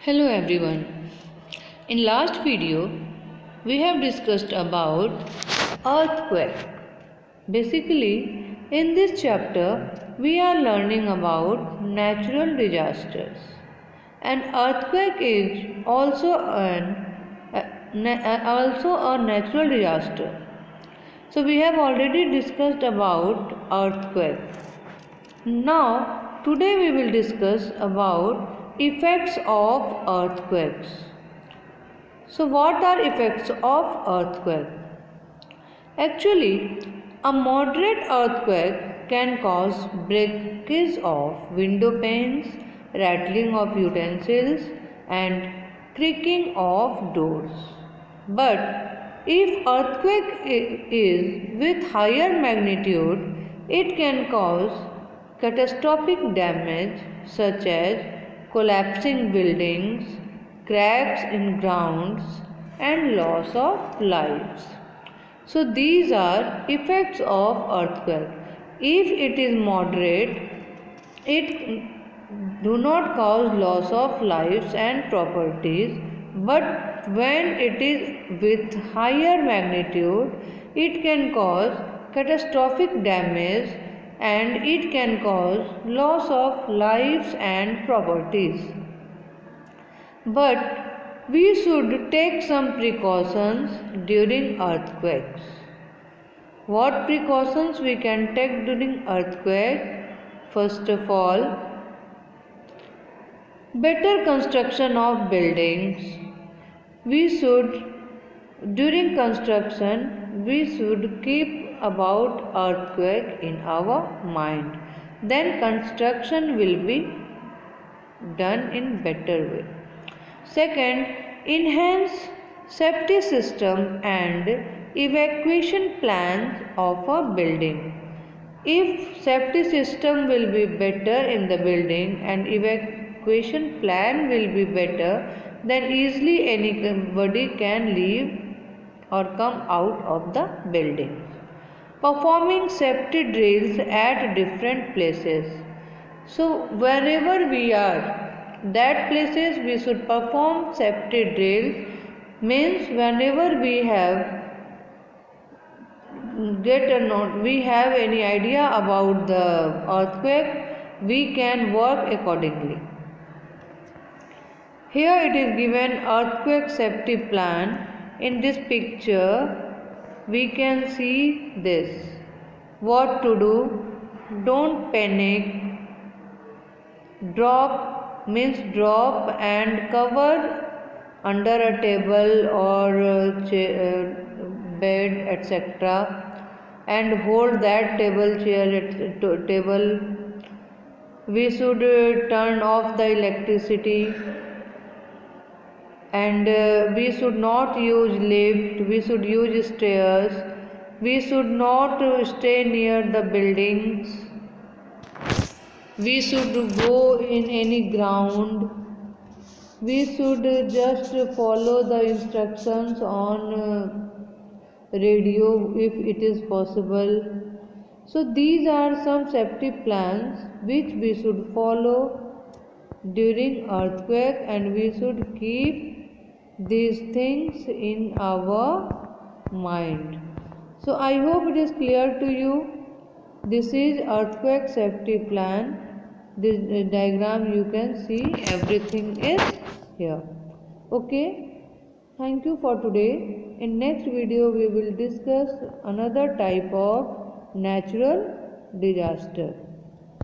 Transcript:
Hello everyone. In last video we have discussed about earthquake. Basically in this chapter we are learning about natural disasters. An earthquake is also a natural disaster. So we have already discussed about earthquake. Now, today we will discuss about effects of earthquakes. So, what are effects of earthquake? Actually, a moderate earthquake can cause breakage of window panes, rattling of utensils, and creaking of doors. But if earthquake is with higher magnitude, it can cause catastrophic damage such as collapsing buildings, cracks in grounds, and loss of lives. So these are effects of earthquake. If it is moderate, it do not cause loss of lives and properties, but when it is with higher magnitude, it can cause catastrophic damage and it can cause loss of lives and properties. But we should take some precautions during earthquakes. What precautions we can take during earthquake? First of all, better construction of buildings. During construction, we should keep about earthquake in our mind. Then construction will be done in better way. Second, enhance safety system and evacuation plans of a building. If safety system will be better in the building and evacuation plan will be better, then easily anybody can leave or come out of the building. Performing safety drills at different places. So wherever we are, that places we should perform safety drills. Means whenever we have any idea about the earthquake, we can work accordingly. Here it is given earthquake safety plan. In this picture we can see this. What to do? Don't panic. Drop and cover under a table or bed, etc. and hold that table. We should turn off the electricity and we should not use lift, we should use stairs, we should not stay near the buildings, we should go in any ground, we should just follow the instructions on radio if it is possible. So these are some safety plans which we should follow during earthquake, and we should keep these things in our mind. So I hope it is clear to you. This is earthquake safety plan. This diagram you can see, everything is here. Okay, thank you for today. In next video we will discuss another type of natural disaster.